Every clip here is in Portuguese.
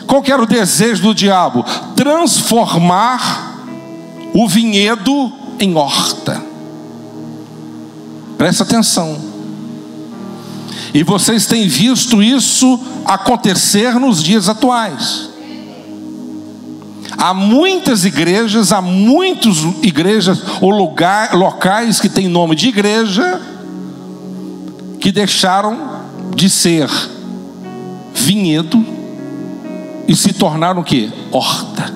Qual que era o desejo do diabo? Transformar o vinhedo em horta. Presta atenção. E vocês têm visto isso acontecer nos dias atuais. Há muitas igrejas ou locais que têm nome de igreja, que deixaram de ser vinhedo e se tornaram o quê? Horta.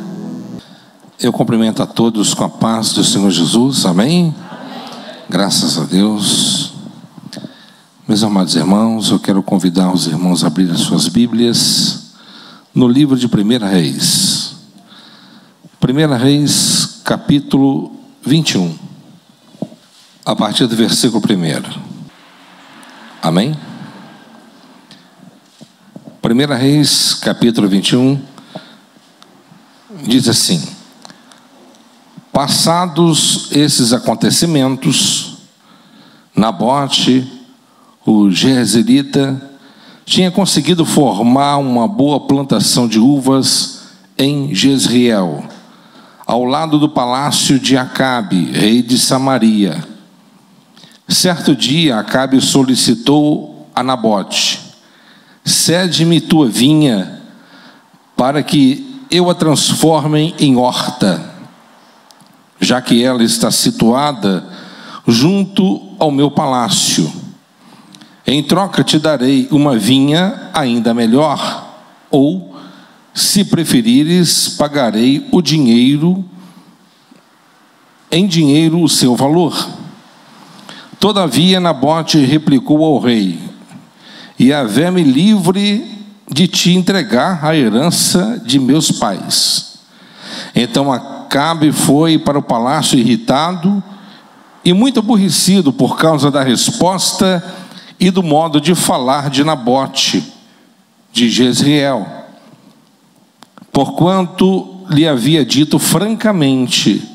Eu cumprimento a todos com a paz do Senhor Jesus, amém? Graças a Deus. Meus amados irmãos, eu quero convidar os irmãos a abrirem suas Bíblias no livro de 1 Reis. 1 Reis, capítulo 21, a partir do versículo 1. Amém? 1 Reis, capítulo 21, diz assim: passados esses acontecimentos, Nabote, o jezreelita, tinha conseguido formar uma boa plantação de uvas em Jezreel, ao lado do palácio de Acabe, rei de Samaria. Certo dia, Acabe solicitou a Nabote: cede-me tua vinha, para que eu a transforme em horta, já que ela está situada junto ao meu palácio. Em troca te darei uma vinha ainda melhor, ou, se preferires, pagarei o dinheiro, em dinheiro o seu valor. Todavia Nabote replicou ao rei: Yahvé-me livre de te entregar a herança de meus pais. Então Acabe foi para o palácio irritado e muito aborrecido por causa da resposta e do modo de falar de Nabote, de Jezreel, porquanto lhe havia dito francamente: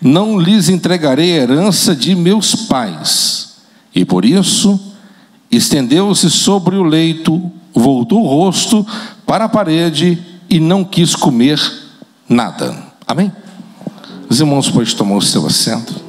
não lhes entregarei a herança de meus pais. E por isso estendeu-se sobre o leito, voltou o rosto para a parede e não quis comer nada. Amém? Os irmãos podem tomar o seu assento.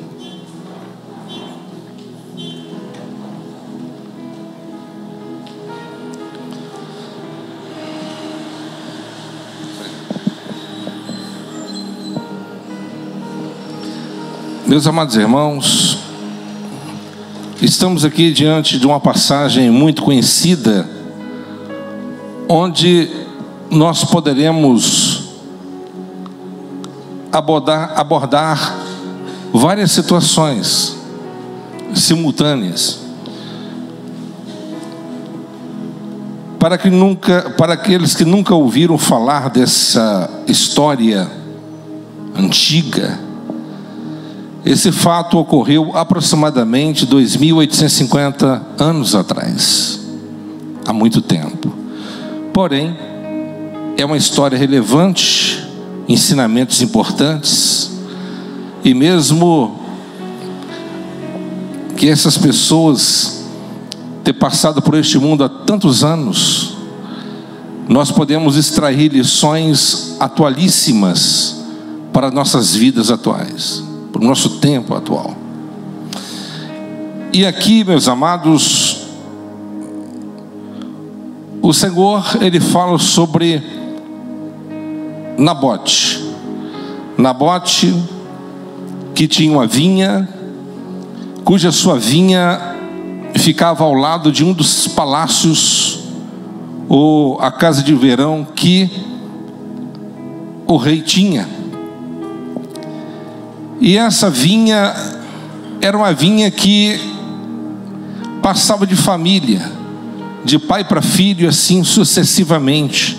Meus amados irmãos, estamos aqui diante de uma passagem muito conhecida, onde nós poderemos abordar várias situações simultâneas, para aqueles que nunca ouviram falar dessa história antiga. Esse fato ocorreu aproximadamente 2.850 anos atrás, há muito tempo. Porém, é uma história relevante, ensinamentos importantes, e mesmo que essas pessoas tenham passado por este mundo há tantos anos, nós podemos extrair lições atualíssimas para nossas vidas atuais, para o nosso tempo atual. E aqui, meus amados, o Senhor, Ele fala sobre Nabote. Nabote, que tinha uma vinha, cuja sua vinha ficava ao lado de um dos palácios, ou a casa de verão que o rei tinha. E essa vinha era uma vinha que passava de família, de pai para filho, assim sucessivamente.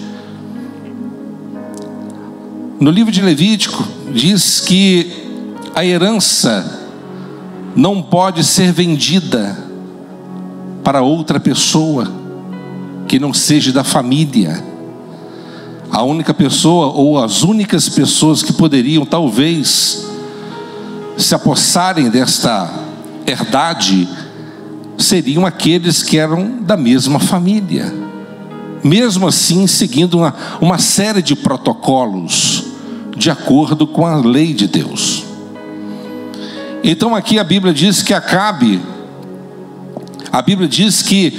No livro de Levítico diz que a herança não pode ser vendida para outra pessoa que não seja da família. A única pessoa, ou as únicas pessoas que poderiam talvez se apossarem desta herdade, seriam aqueles que eram da mesma família, mesmo assim seguindo uma série de protocolos de acordo com a lei de Deus. Então aqui a Bíblia diz que Acabe, a Bíblia diz que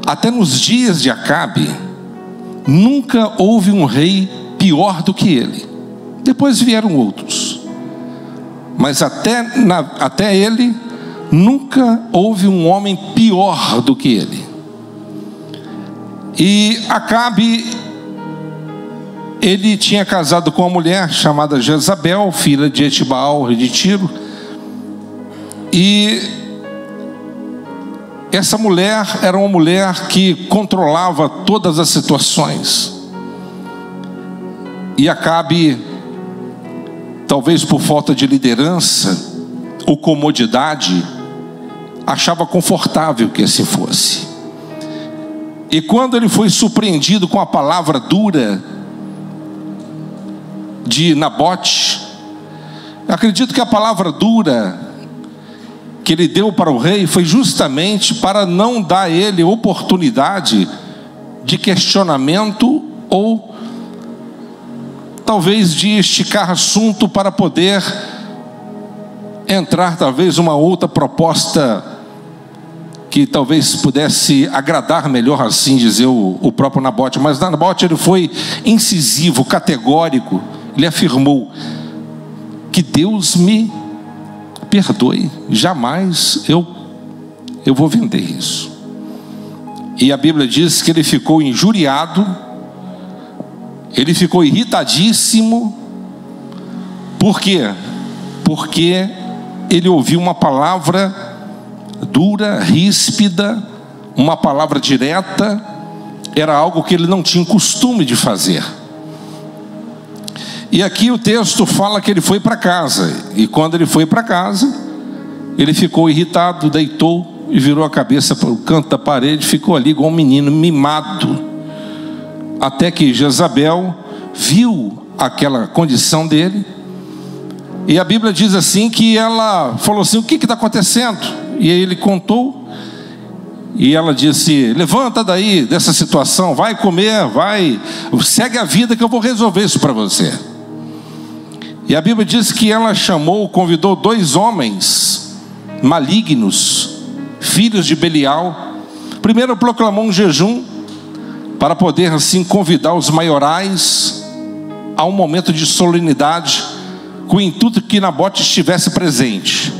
até nos dias de Acabe nunca houve um rei pior do que ele. Depois vieram outros, mas até ele nunca houve um homem pior do que ele. E Acabe, ele tinha casado com uma mulher chamada Jezabel, filha de Etibaal, rei de Tiro. E essa mulher era uma mulher que controlava todas as situações. E Acabe, talvez por falta de liderança ou comodidade, achava confortável que assim fosse. E quando ele foi surpreendido com a palavra dura de Nabote, acredito que a palavra dura que ele deu para o rei foi justamente para não dar a ele oportunidade de questionamento ou talvez de esticar assunto para poder entrar talvez uma outra proposta que talvez pudesse agradar melhor, assim dizer, o próprio Nabote. Mas Nabote, ele foi incisivo, categórico. Ele afirmou: que Deus me perdoe, jamais eu vou vender isso. E a Bíblia diz que ele ficou injuriado, ele ficou irritadíssimo. Por quê? Porque ele ouviu uma palavra dura, ríspida, uma palavra direta. Era algo que ele não tinha costume de fazer. E aqui o texto fala que ele foi para casa. E quando ele foi para casa, ele ficou irritado, deitou e virou a cabeça para o canto da parede, ficou ali igual um menino mimado. Até que Jezabel viu aquela condição dele. E a Bíblia diz assim que ela falou assim: o que está acontecendo? E aí ele contou. E ela disse: levanta daí dessa situação, vai comer, vai, segue a vida que eu vou resolver isso para você. E a Bíblia diz que ela convidou 2 homens malignos, filhos de Belial. Primeiro proclamou um jejum para poder assim convidar os maiorais a um momento de solenidade, com o intuito que Nabote estivesse presente.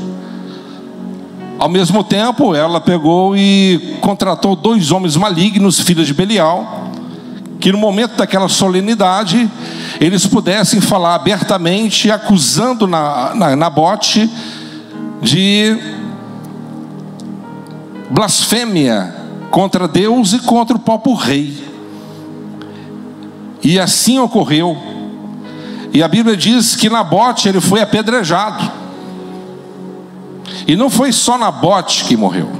Ao mesmo tempo, ela pegou e contratou 2 homens malignos, filhos de Belial, que no momento daquela solenidade eles pudessem falar abertamente, acusando Nabote de blasfêmia contra Deus e contra o próprio rei. E assim ocorreu. E a Bíblia diz que Nabote, ele foi apedrejado. E não foi só Nabote que morreu.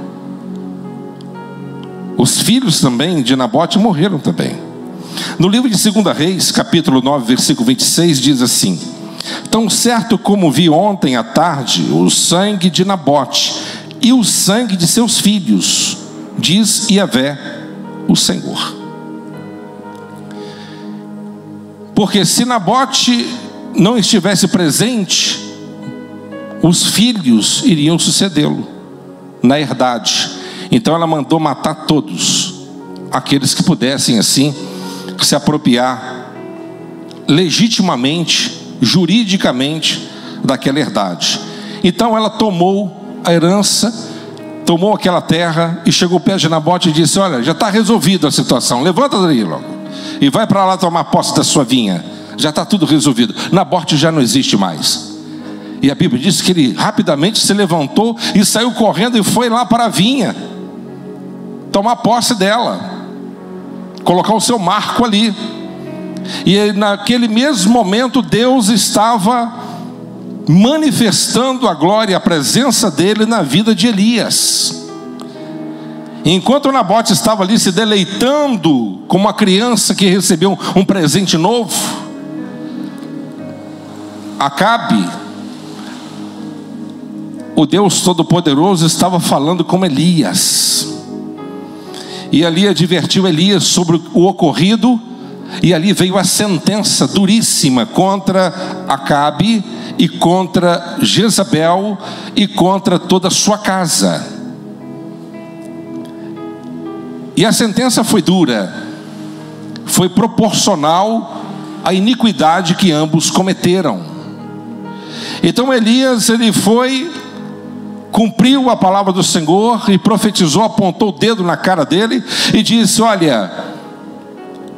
Os filhos também de Nabote morreram também. No livro de 2 Reis, capítulo 9, versículo 26, diz assim: tão certo como vi ontem à tarde o sangue de Nabote e o sangue de seus filhos, diz Yahvé, o Senhor. Porque se Nabote não estivesse presente, os filhos iriam sucedê-lo na herdade. Então ela mandou matar todos aqueles que pudessem assim se apropriar legitimamente, juridicamente daquela herdade. Então ela tomou a herança, tomou aquela terra e chegou perto de Nabote e disse: olha, já está resolvida a situação, levanta daí logo e vai para lá tomar posse da sua vinha, já está tudo resolvido, Nabote já não existe mais. E a Bíblia diz que ele rapidamente se levantou e saiu correndo e foi lá para a vinha tomar posse dela, colocar o seu marco ali. E naquele mesmo momento Deus estava manifestando a glória e a presença dele na vida de Elias. Enquanto Nabote estava ali se deleitando como uma criança que recebeu um presente novo, Acabe, o Deus Todo-Poderoso, estava falando com Elias. E ali advertiu Elias sobre o ocorrido. E ali veio a sentença duríssima contra Acabe e contra Jezabel e contra toda a sua casa. E a sentença foi dura, foi proporcional à iniquidade que ambos cometeram. Então Elias, ele foi, cumpriu a palavra do Senhor e profetizou, apontou o dedo na cara dele e disse: olha,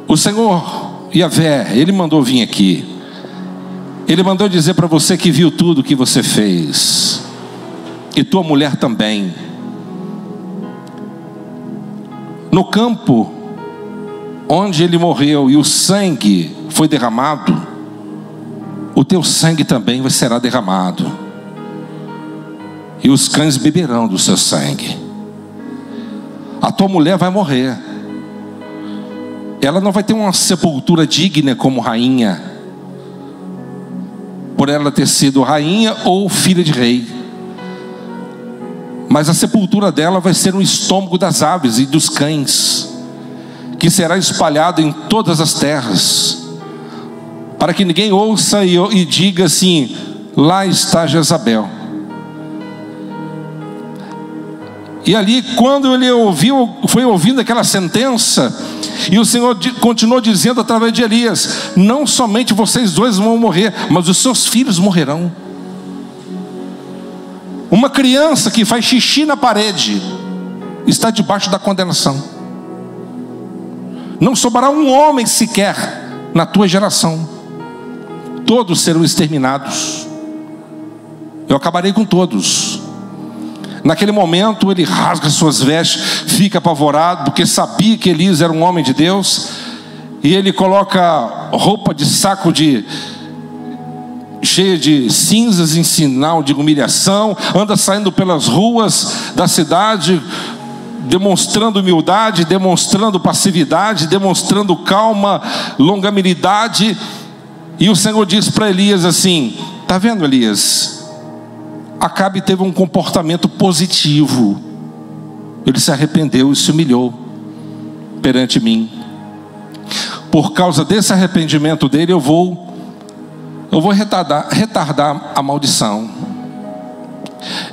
o Senhor Yahvé, Ele mandou vir aqui. Ele mandou dizer para você que viu tudo que você fez. E tua mulher também. No campo onde ele morreu e o sangue foi derramado, o teu sangue também será derramado. E os cães beberão do seu sangue. A tua mulher vai morrer. Ela não vai ter uma sepultura digna como rainha, por ela ter sido rainha ou filha de rei. Mas a sepultura dela vai ser no estômago das aves e dos cães, que será espalhado em todas as terras, para que ninguém ouça e diga assim: lá está Jezabel. E ali, quando ele foi ouvindo aquela sentença, e o Senhor continuou dizendo através de Elias: não somente vocês dois vão morrer, mas os seus filhos morrerão. Uma criança que faz xixi na parede está debaixo da condenação. Não sobrará um homem sequer na tua geração. Todos serão exterminados. Eu acabarei com todos. Naquele momento ele rasga suas vestes, fica apavorado, porque sabia que Elias era um homem de Deus. E ele coloca roupa de saco cheia de cinzas em sinal de humilhação, anda saindo pelas ruas da cidade, demonstrando humildade, demonstrando passividade, demonstrando calma, longanimidade. E o Senhor diz para Elias assim: está vendo, Elias? Acabe teve um comportamento positivo. Ele se arrependeu e se humilhou perante mim. Por causa desse arrependimento dele, eu vou retardar a maldição.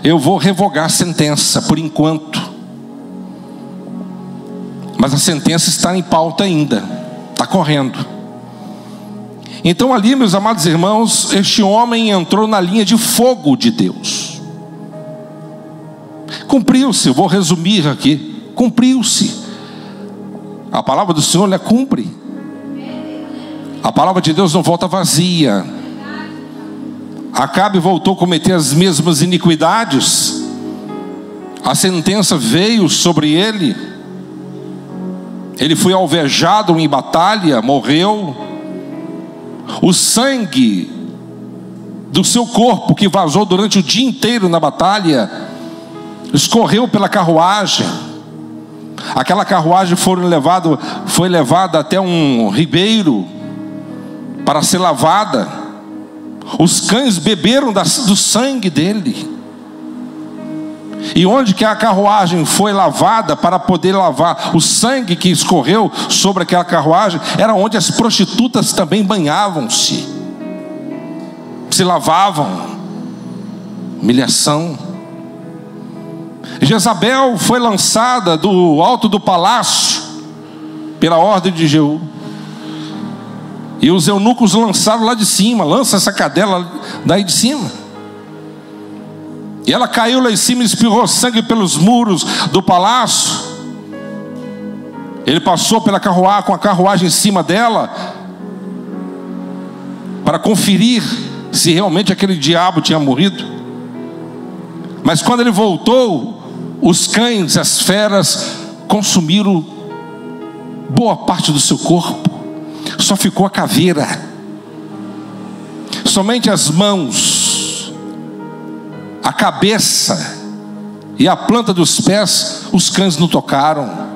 Eu vou revogar a sentença por enquanto. Mas a sentença está em pauta ainda, está correndo. Então ali, meus amados irmãos, este homem entrou na linha de fogo de Deus. Cumpriu-se, eu vou resumir aqui. Cumpriu-se. A palavra do Senhor, ela cumpre. A palavra de Deus não volta vazia. Acabe voltou a cometer as mesmas iniquidades. A sentença veio sobre ele. Ele foi alvejado em batalha, morreu. O sangue do seu corpo, que vazou durante o dia inteiro na batalha, escorreu pela carruagem. Aquela carruagem foi levada até um ribeiro para ser lavada. Os cães beberam do sangue dele. E onde que a carruagem foi lavada para poder lavar o sangue que escorreu sobre aquela carruagem, era onde as prostitutas também banhavam-se, se lavavam. Humilhação. Jezabel foi lançada do alto do palácio pela ordem de Jeú. E os eunucos lançaram lá de cima: lança essa cadela daí de cima. E ela caiu lá em cima e espirrou sangue pelos muros do palácio. Ele passou pela carruagem, com a carruagem em cima dela, para conferir se realmente aquele diabo tinha morrido. Mas quando ele voltou, os cães, as feras, consumiram boa parte do seu corpo. Só ficou a caveira. Somente as mãos, a cabeça e a planta dos pés, os cães não tocaram.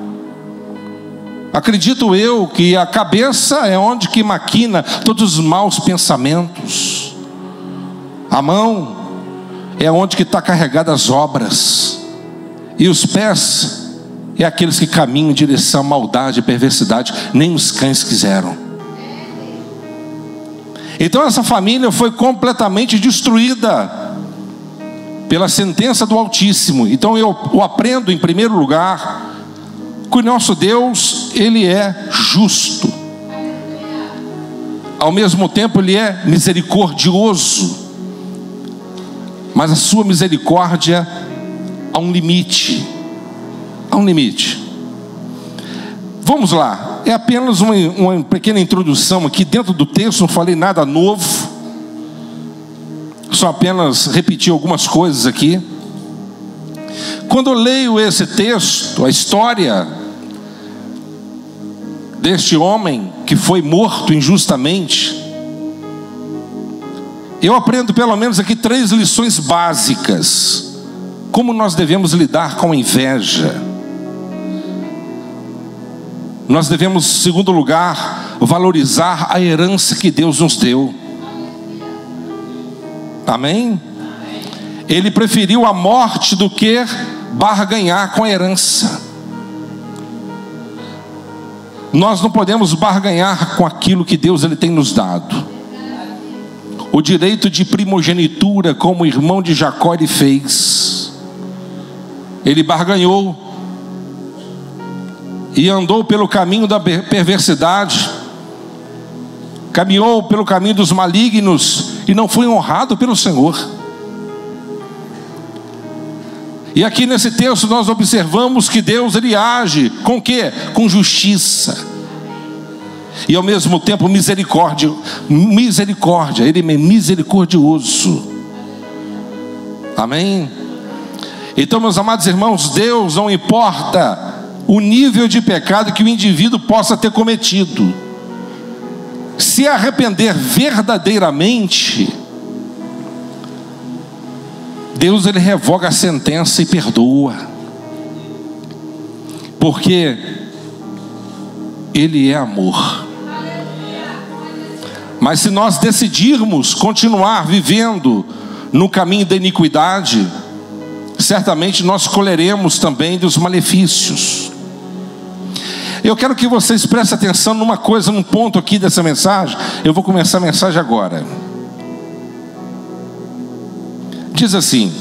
Acredito eu que a cabeça é onde que maquina todos os maus pensamentos. A mão é onde que está carregada as obras. E os pés é aqueles que caminham em direção à maldade e perversidade, nem os cães quiseram. Então essa família foi completamente destruída pela sentença do Altíssimo. Então eu aprendo, em primeiro lugar, que o nosso Deus, Ele é justo. Ao mesmo tempo Ele é misericordioso. Mas a sua misericórdia há um limite. Há um limite. Vamos lá. É apenas uma pequena introdução aqui. Dentro do texto não falei nada novo. Só apenas repeti algumas coisas aqui. Quando eu leio esse texto, a história deste homem que foi morto injustamente, eu aprendo pelo menos aqui 3 lições básicas. Como nós devemos lidar com a inveja. Nós devemos, em segundo lugar, valorizar a herança que Deus nos deu. Amém? Ele preferiu a morte do que barganhar com a herança. Nós não podemos barganhar com aquilo que Deus Ele tem nos dado. O direito de primogenitura, como o irmão de Jacó ele fez. Ele barganhou e andou pelo caminho da perversidade, caminhou pelo caminho dos malignos e não foi honrado pelo Senhor. E aqui nesse texto nós observamos que Deus Ele age com o quê? Com justiça e ao mesmo tempo misericórdia. Ele é misericordioso. Amém? Então, meus amados irmãos, Deus não importa o nível de pecado que o indivíduo possa ter cometido. Se arrepender verdadeiramente, Deus Ele revoga a sentença e perdoa, porque Ele é amor. Mas se nós decidirmos continuar vivendo no caminho da iniquidade, certamente nós colheremos também dos malefícios. Eu quero que vocês prestem atenção numa coisa, num ponto aqui dessa mensagem. Eu vou começar a mensagem agora. Diz assim,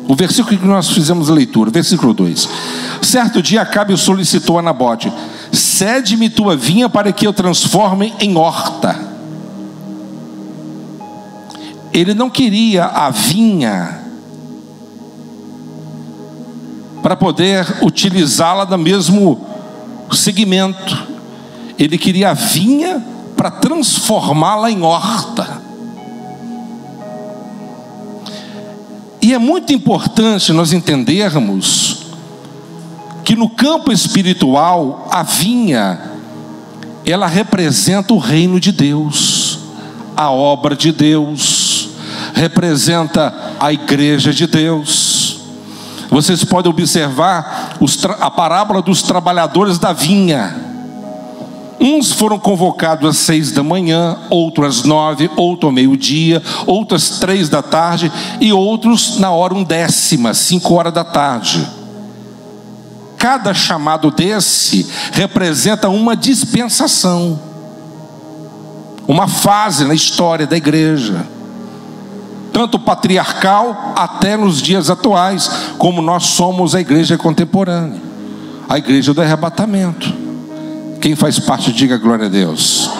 o versículo que nós fizemos a leitura, versículo 2. Certo dia Acabe solicitou a Nabote: cede-me tua vinha para que eu transforme em horta. Ele não queria a vinha para poder utilizá-la no mesmo segmento. Ele queria a vinha para transformá-la em horta. E é muito importante nós entendermos que no campo espiritual a vinha, ela representa o reino de Deus, a obra de Deus, representa a igreja de Deus. Vocês podem observar a parábola dos trabalhadores da vinha. Uns foram convocados às 6 da manhã, outros às 9, outro ao meio-dia, outros às 3 da tarde e outros na hora 1/10, 5 horas da tarde. Cada chamado desse representa uma dispensação, uma fase na história da igreja, tanto patriarcal até nos dias atuais, como nós somos a igreja contemporânea, a igreja do arrebatamento. Quem faz parte, diga glória a Deus.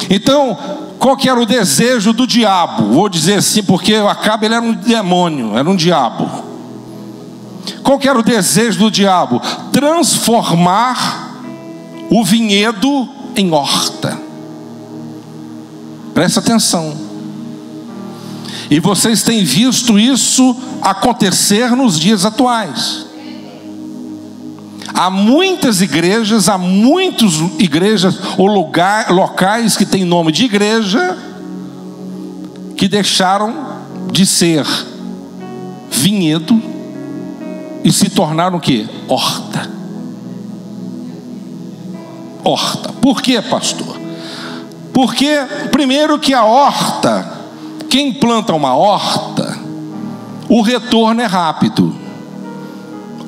Então, qual que era o desejo do diabo? Vou dizer assim, porque Acabe ele era um demônio, era um diabo. Qual que era o desejo do diabo? Transformar o vinhedo em horta. Presta atenção. E vocês têm visto isso acontecer nos dias atuais. Há muitas igrejas ou locais que têm nome de igreja, que deixaram de ser vinhedo e se tornaram o quê? Horta. Horta. Por quê, pastor? Porque, primeiro, que a horta, quem planta uma horta, o retorno é rápido.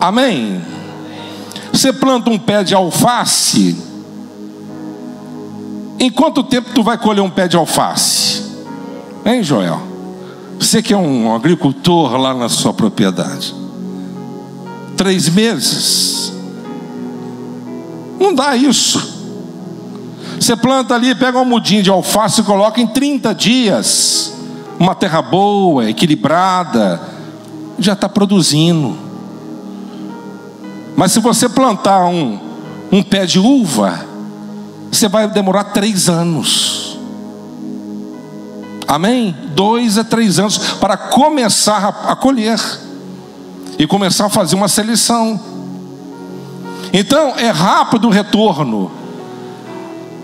Amém? Você planta um pé de alface, em quanto tempo tu vai colher um pé de alface? Hein, Joel? Você que é um agricultor lá na sua propriedade. 3 meses? Não dá isso. Você planta ali, pega um mudinho de alface e coloca em 30 dias. Uma terra boa, equilibrada, já está produzindo. Mas se você plantar um pé de uva, você vai demorar 3 anos. Amém? 2 a 3 anos para começar a colher e começar a fazer uma seleção. Então é rápido o retorno.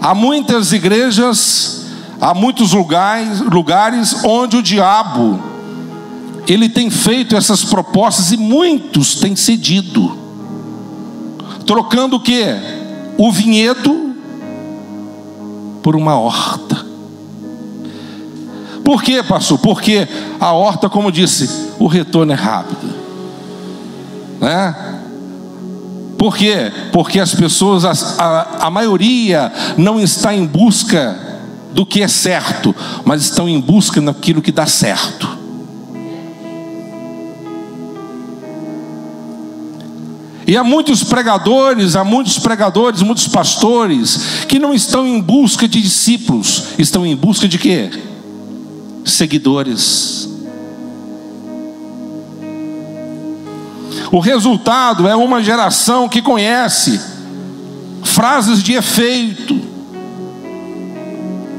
Há muitas igrejas, há muitos lugares onde o diabo ele tem feito essas propostas e muitos têm cedido, trocando o quê? O vinhedo por uma horta. Por quê, pastor? Porque a horta, como disse, o retorno é rápido, né? Por quê? Porque as pessoas, a maioria não está em busca do que é certo, mas estão em busca daquilo que dá certo. E há muitos pregadores, muitos pastores que não estão em busca de discípulos, estão em busca de quê? Seguidores. O resultado é uma geração que conhece frases de efeito,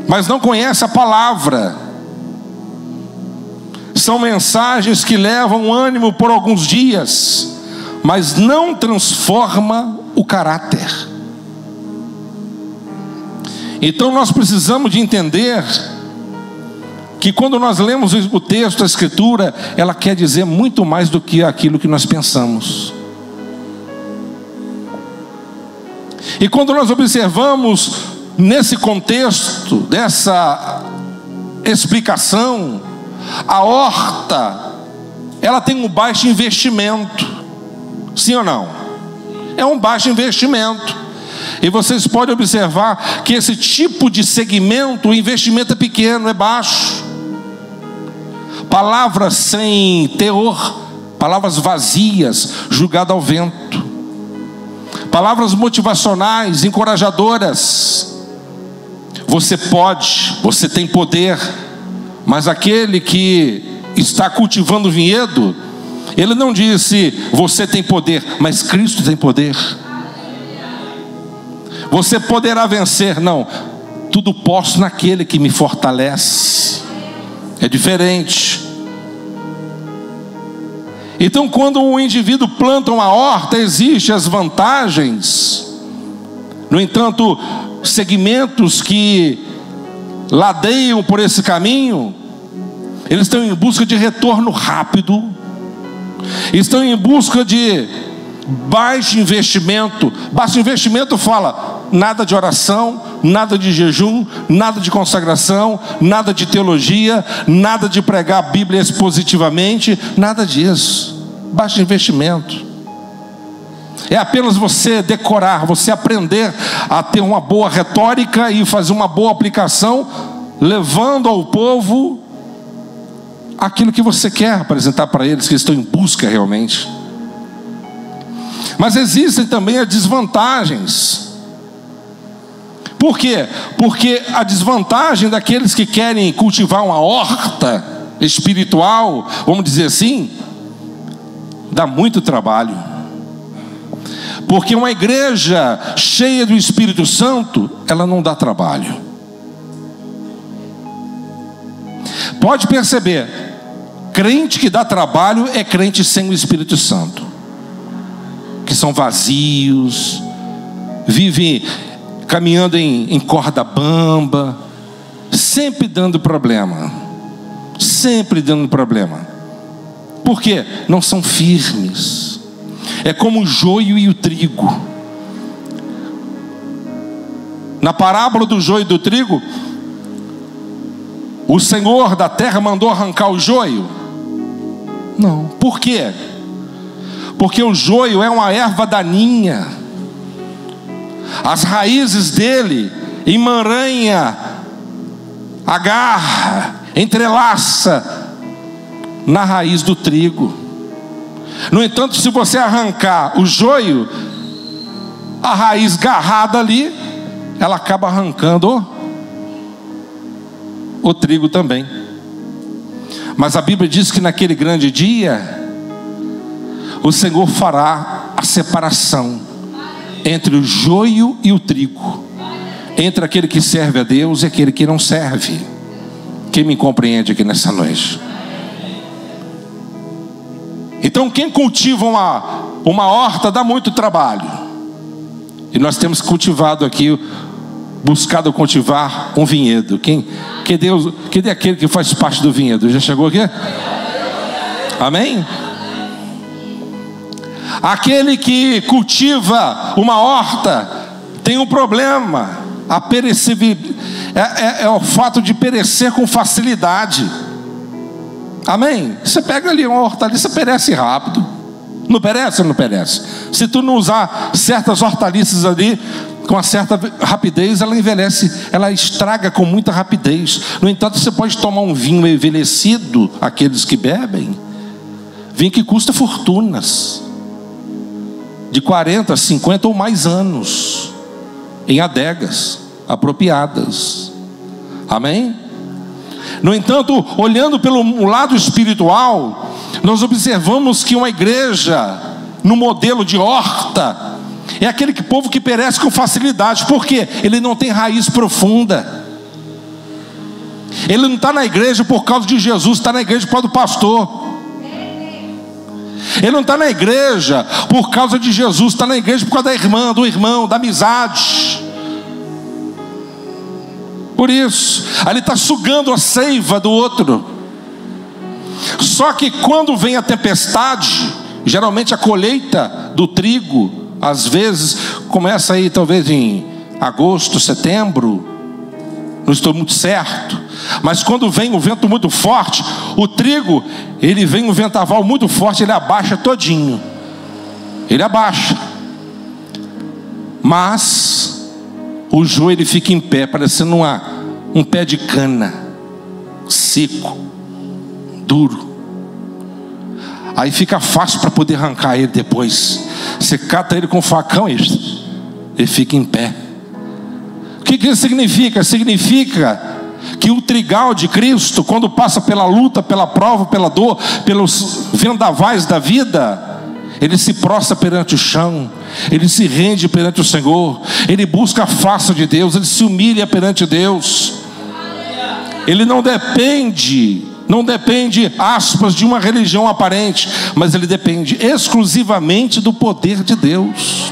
mas não conhece a palavra. São mensagens que levam ânimo por alguns dias, mas não transforma o caráter. Então nós precisamos de entender que quando nós lemos o texto, a escritura, ela quer dizer muito mais do que aquilo que nós pensamos. E quando nós observamos nesse contexto, dessa explicação, a horta, ela tem um baixo investimento. Sim ou não? É um baixo investimento. E vocês podem observar que esse tipo de segmento, o investimento é pequeno, é baixo. Palavras sem teor, palavras vazias, julgadas ao vento. Palavras motivacionais, encorajadoras. Você pode, você tem poder. Mas aquele que está cultivando o vinhedo, ele não disse você tem poder, mas Cristo tem poder. Você poderá vencer, não. Tudo posso naquele que me fortalece. É diferente. Então, quando um indivíduo planta uma horta, existem as vantagens. No entanto, segmentos que ladeiam por esse caminho, eles estão em busca de retorno rápido, estão em busca de baixo investimento. Baixo investimento fala nada de oração, nada de jejum, nada de consagração, nada de teologia, nada de pregar a Bíblia expositivamente, nada disso. Baixo investimento. É apenas você decorar, você aprender a ter uma boa retórica e fazer uma boa aplicação, levando ao povo aquilo que você quer apresentar para eles, que estão em busca realmente. Mas existem também as desvantagens. Por quê? Porque a desvantagem daqueles que querem cultivar uma horta espiritual, vamos dizer assim, dá muito trabalho. Porque uma igreja cheia do Espírito Santo, ela não dá trabalho. Pode perceber, crente que dá trabalho é crente sem o Espírito Santo, que são vazios, vivem caminhando em corda bamba, sempre dando problema. Sempre dando problema. Por quê? Não são firmes. É como o joio e o trigo. Na parábola do joio e do trigo, o Senhor da terra mandou arrancar o joio? Não. Por quê? porque o joio é uma erva daninha. As raízes dele emaranha, agarra, entrelaça na raiz do trigo. No entanto, se você arrancar o joio, a raiz garrada ali, ela acaba arrancando o trigo também. Mas a Bíblia diz que naquele grande dia, o Senhor fará a separação entre o joio e o trigo, entre aquele que serve a Deus e aquele que não serve. Quem me compreende aqui nessa noite? Então, quem cultiva uma horta dá muito trabalho. E nós temos cultivado aqui, buscado cultivar um vinhedo. Cadê aquele que faz parte do vinhedo? Já chegou aqui? Amém? Aquele que cultiva uma horta tem um problema. É o fato de perecer com facilidade. Amém? Você pega ali uma hortaliça, perece rápido. Não perece ou não perece? Se tu não usar certas hortaliças ali com uma certa rapidez, ela envelhece, ela estraga com muita rapidez. No entanto, você pode tomar um vinho envelhecido, aqueles que bebem, vinho que custa fortunas, de 40, 50 ou mais anos, em adegas apropriadas. Amém? No entanto, olhando pelo lado espiritual, nós observamos que uma igreja no modelo de horta é aquele povo que perece com facilidade. Por quê? Ele não tem raiz profunda. Ele não está na igreja por causa de Jesus, está na igreja por causa do pastor. Ele não está na igreja por causa de Jesus, está na igreja por causa da irmã, do irmão, da amizade. Por isso, ali está sugando a seiva do outro. Só que quando vem a tempestade, geralmente a colheita do trigo, às vezes começa aí talvez em agosto, setembro, não estou muito certo, mas quando vem o vento muito forte, o trigo, ele vem um ventaval muito forte, ele abaixa todinho, ele abaixa, mas o joio ele fica em pé, parecendo um pé de cana, seco, duro. Aí fica fácil para poder arrancar ele depois. Você cata ele com facão e ele fica em pé. O que isso significa? Significa que o trigal de Cristo, quando passa pela luta, pela prova, pela dor, pelos vendavais da vida, ele se prostra perante o chão, ele se rende perante o Senhor, ele busca a face de Deus, ele se humilha perante Deus. Ele não depende, aspas, de uma religião aparente, mas ele depende exclusivamente do poder de Deus.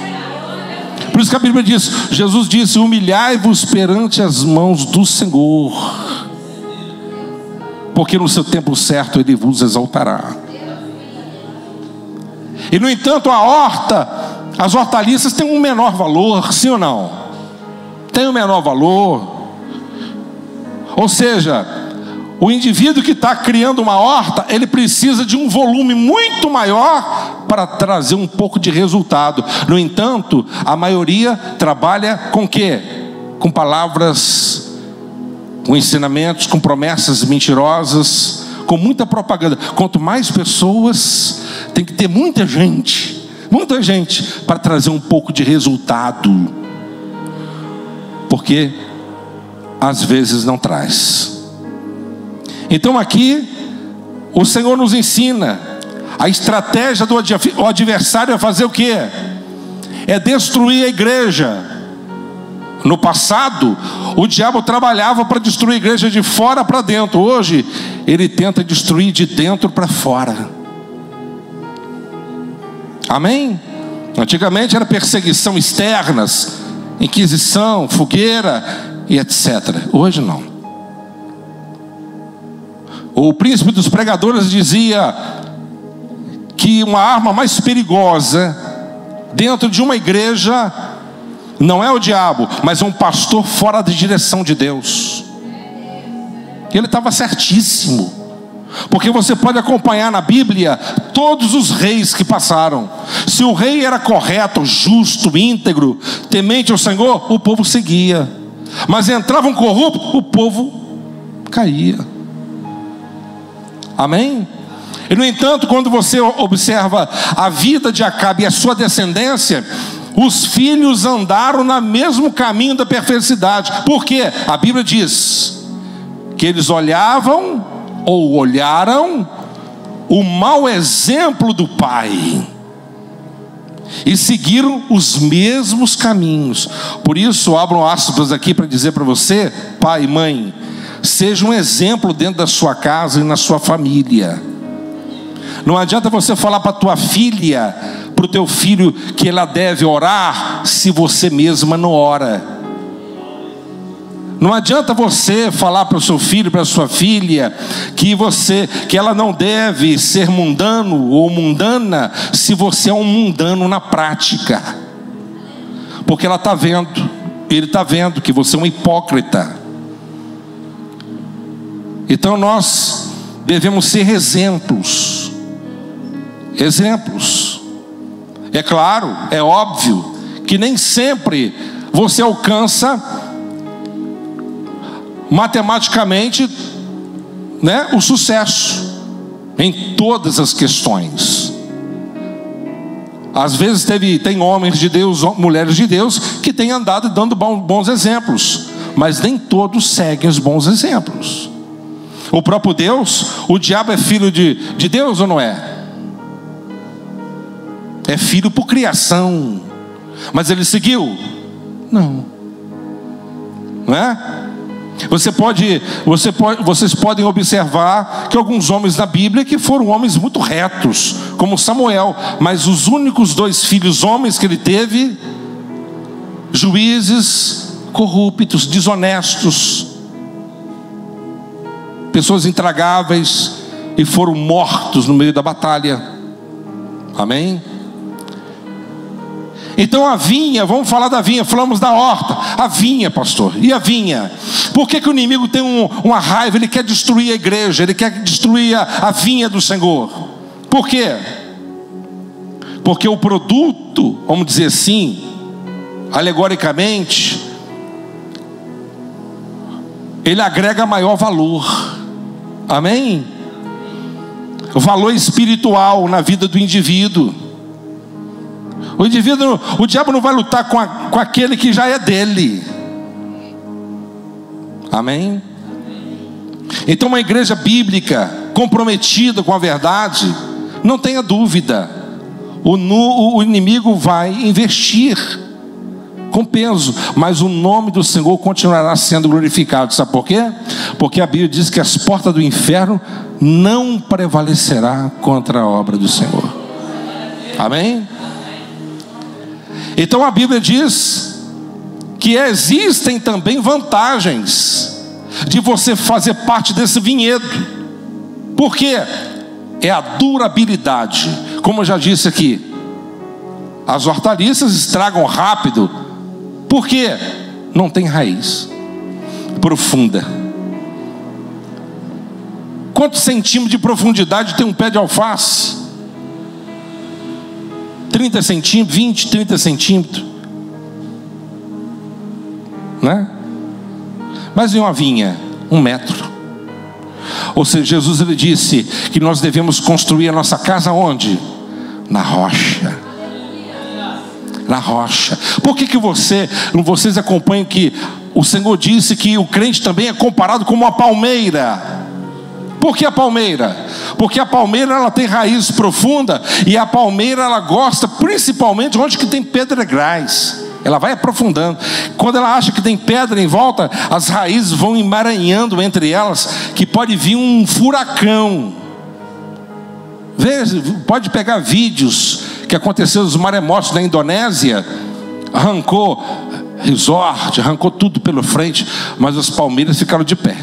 Por isso que a Bíblia diz, Jesus disse: humilhai-vos perante as mãos do Senhor, porque no seu tempo certo ele vos exaltará. E no entanto a horta, as hortaliças têm um menor valor, sim ou não? Tem um menor valor. Ou seja, o indivíduo que está criando uma horta, ele precisa de um volume muito maior para trazer um pouco de resultado. No entanto, a maioria trabalha com o quê? Com palavras, com ensinamentos, com promessas mentirosas, com muita propaganda. Quanto mais pessoas, tem que ter muita gente para trazer um pouco de resultado, porque às vezes não traz. Então aqui o Senhor nos ensina a estratégia do adversário é fazer o quê? É destruir a igreja. No passado o diabo trabalhava para destruir a igreja de fora para dentro. Hoje ele tenta destruir de dentro para fora. Amém? Antigamente era perseguição externas, inquisição, fogueira e etc. Hoje não. O príncipe dos pregadores dizia que uma arma mais perigosa dentro de uma igreja não é o diabo, mas um pastor fora da direção de Deus. Ele estava certíssimo. Porque você pode acompanhar na Bíblia todos os reis que passaram. Se o rei era correto, justo, íntegro, temente ao Senhor, o povo seguia. Mas entrava um corrupto, o povo caía. Amém? E no entanto, quando você observa a vida de Acabe e a sua descendência, os filhos andaram no mesmo caminho da perversidade. Por quê? A Bíblia diz que eles olharam o mau exemplo do pai e seguiram os mesmos caminhos. Por isso, abram aspas aqui para dizer para você, pai e mãe, seja um exemplo dentro da sua casa e na sua família. Não adianta você falar para a tua filha, para o teu filho, que ela deve orar, se você mesma não ora. Não adianta você falar para o seu filho, para a sua filha, que ela não deve ser mundano ou mundana, se você é um mundano na prática. Porque ela está vendo, ele está vendo que você é um hipócrita. Então nós devemos ser exemplos. Exemplos. É claro, é óbvio que nem sempre você alcança matematicamente, né, o sucesso em todas as questões. Às vezes tem homens de Deus, mulheres de Deus, que têm andado dando bons exemplos, mas nem todos seguem os bons exemplos. O próprio Deus, o diabo é filho de Deus ou não é? É filho por criação, mas ele seguiu? Não. Não é? Vocês podem observar que alguns homens na Bíblia que foram homens muito retos, como Samuel, mas os únicos 2 filhos homens que ele teve, juízes corruptos, desonestos, pessoas intragáveis, e foram mortos no meio da batalha. Amém? Então a vinha, vamos falar da vinha, falamos da horta, a vinha, pastor, e a vinha? Por que o inimigo tem uma raiva? Ele quer destruir a igreja, ele quer destruir a vinha do Senhor. Por quê? Porque o produto, vamos dizer assim, alegoricamente, ele agrega maior valor. Amém? O valor espiritual na vida do indivíduo. O diabo não vai lutar com aquele que já é dele. Amém? Então uma igreja bíblica comprometida com a verdade, não tenha dúvida, o inimigo vai investir com peso, mas o nome do Senhor continuará sendo glorificado. Sabe por quê? Porque a Bíblia diz que as portas do inferno não prevalecerá contra a obra do Senhor. Amém? Então a Bíblia diz que existem também vantagens de você fazer parte desse vinhedo. Por quê? É a durabilidade. Como eu já disse aqui, as hortaliças estragam rápido. Por quê? Não tem raiz profunda. Quantos centímetros de profundidade tem um pé de alface? 30 centímetros, 20, 30 centímetros, né? Mas em uma vinha, 1 metro. Ou seja, Jesus ele disse que nós devemos construir a nossa casa onde? Na rocha. Na rocha. Por que vocês acompanham que o Senhor disse que o crente também é comparado com uma palmeira? Por que a palmeira? Porque a palmeira ela tem raiz profunda, e a palmeira ela gosta principalmente onde que tem pedregais. Ela vai aprofundando. Quando ela acha que tem pedra em volta, as raízes vão emaranhando entre elas, que pode vir um furacão. Pode pegar vídeos que aconteceu nos maremotos na Indonésia, arrancou resort, arrancou tudo pela frente, mas as palmeiras ficaram de pé.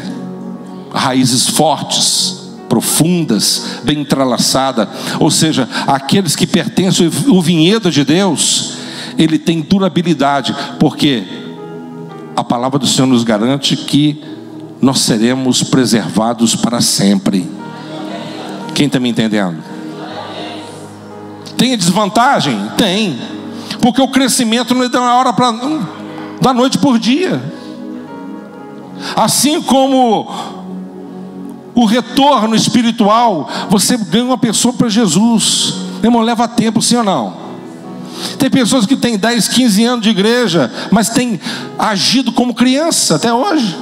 Raízes fortes, profundas, bem entrelaçadas. Ou seja, aqueles que pertencem ao vinhedo de Deus, ele tem durabilidade, porque a palavra do Senhor nos garante que nós seremos preservados para sempre. Quem está me entendendo? Tem desvantagem? Tem. Porque o crescimento não é da noite por dia. Assim como o retorno espiritual, você ganha uma pessoa para Jesus. Irmão, leva tempo, sim ou não? Tem pessoas que têm 10, 15 anos de igreja, mas têm agido como criança até hoje.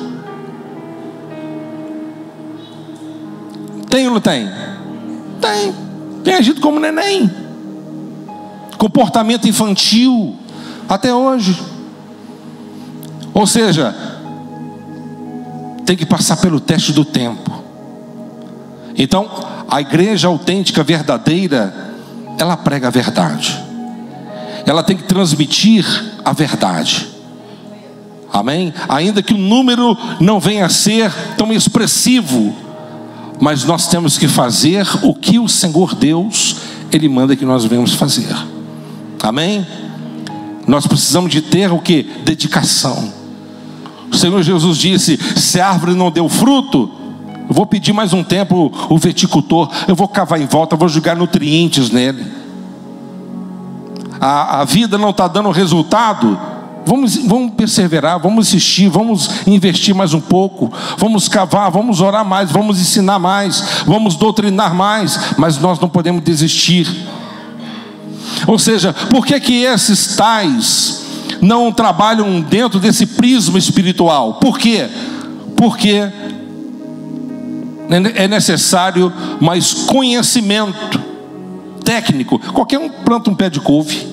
Tem ou não tem? Tem. Tem agido como neném. Comportamento infantil até hoje. Ou seja, tem que passar pelo teste do tempo. Então, a igreja autêntica, verdadeira, ela prega a verdade. Ela tem que transmitir a verdade. Amém? Ainda que o número não venha a ser tão expressivo, mas nós temos que fazer o que o Senhor Deus, Ele manda que nós venhamos fazer. Amém? Nós precisamos de ter o que? Dedicação. O Senhor Jesus disse: se a árvore não deu fruto, eu vou pedir mais um tempo o viticultor, eu vou cavar em volta, vou jogar nutrientes nele. A vida não está dando resultado, vamos perseverar, vamos insistir, vamos investir mais um pouco, vamos cavar, vamos orar mais, vamos ensinar mais, vamos doutrinar mais, mas nós não podemos desistir. Ou seja, por que esses tais não trabalham dentro desse prisma espiritual? Por quê? Porque é necessário mais conhecimento técnico. Qualquer um planta um pé de couve,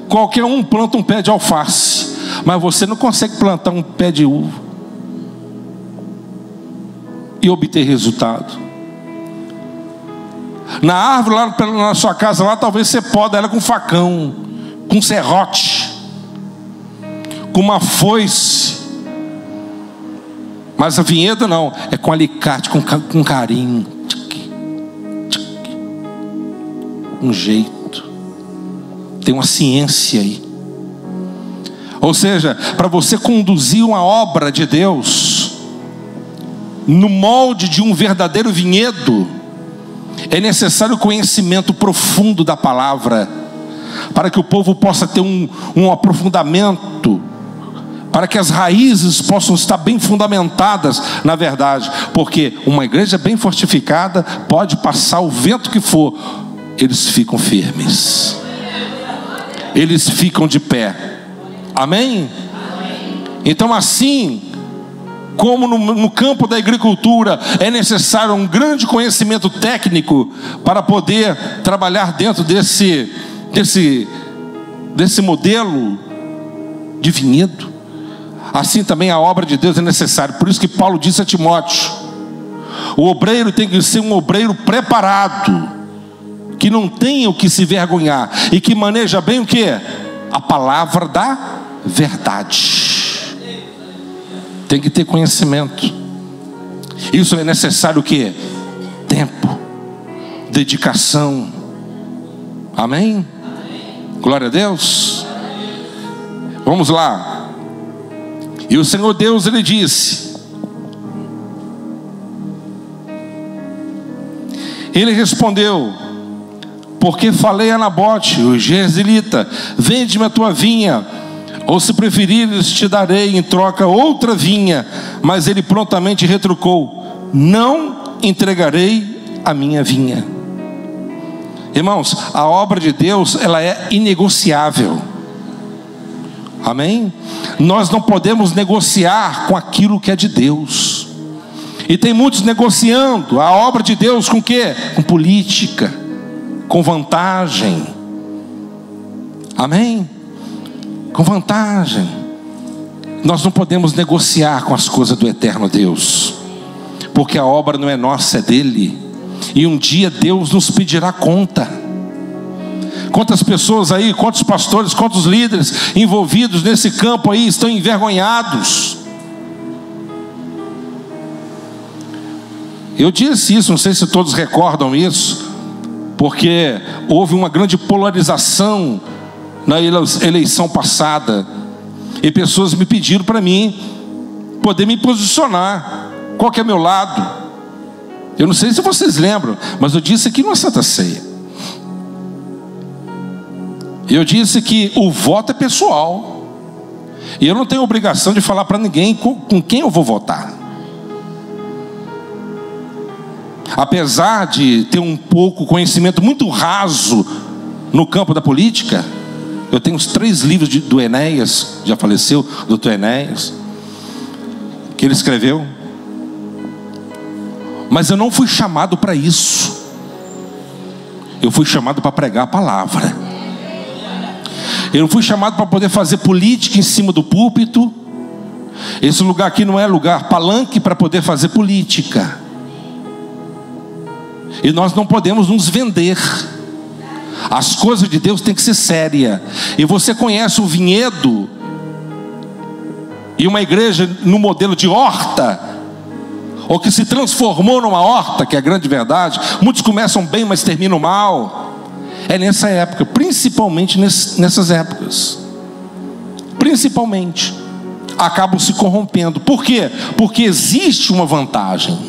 qualquer um planta um pé de alface, mas você não consegue plantar um pé de uva e obter resultado. Na árvore lá na sua casa lá, talvez você poda ela com facão, com serrote, com uma foice. Mas a vinheta não, é com alicate, com carinho, um jeito. Tem uma ciência aí. Ou seja, para você conduzir uma obra de Deus no molde de um verdadeiro vinhedo, é necessário conhecimento profundo da palavra, para que o povo possa ter um aprofundamento, para que as raízes possam estar bem fundamentadas na verdade. Porque uma igreja bem fortificada, pode passar o vento que for, eles ficam firmes, eles ficam de pé. Amém? Então, assim como no campo da agricultura é necessário um grande conhecimento técnico para poder trabalhar dentro desse modelo de vinhedo, assim também a obra de Deus é necessária. Por isso que Paulo disse a Timóteo: o obreiro tem que ser um obreiro preparado, que não tenha o que se vergonhar e que maneja bem o que? A palavra da verdade. Tem que ter conhecimento. Isso é necessário o quê? Tempo, dedicação. Amém? Glória a Deus. Vamos lá. E o Senhor Deus, Ele disse, Ele respondeu: porque falei a Nabote, o jezreelita, vende-me a tua vinha, ou se preferires te darei em troca outra vinha. Mas ele prontamente retrucou: não entregarei a minha vinha. Irmãos, a obra de Deus, ela é inegociável. Amém? Nós não podemos negociar com aquilo que é de Deus. E tem muitos negociando a obra de Deus com o quê? Com política, com vantagem. Amém? Com vantagem. Nós não podemos negociar com as coisas do eterno Deus, porque a obra não é nossa, é dele. E um dia Deus nos pedirá conta. Quantas pessoas aí, quantos pastores, quantos líderes envolvidos nesse campo aí estão envergonhados? Eu disse isso, não sei se todos recordam isso, porque houve uma grande polarização na eleição passada, e pessoas me pediram para mim poder me posicionar. Qual que é meu lado? Eu não sei se vocês lembram, mas eu disse aqui numa Santa Ceia. Eu disse que o voto é pessoal. E eu não tenho obrigação de falar para ninguém com quem eu vou votar. Apesar de ter um pouco conhecimento muito raso no campo da política, eu tenho os 3 livros do Enéas, já faleceu, doutor Enéas, que ele escreveu. Mas eu não fui chamado para isso. Eu fui chamado para pregar a palavra. Eu não fui chamado para poder fazer política em cima do púlpito. Esse lugar aqui não é lugar palanque para poder fazer política. E nós não podemos nos vender. As coisas de Deus têm que ser sérias. E você conhece o vinhedo e uma igreja no modelo de horta, ou que se transformou numa horta, que é a grande verdade. Muitos começam bem, mas terminam mal. É nessa época, principalmente nessas épocas. Principalmente acabam se corrompendo. Por quê? Porque existe uma vantagem.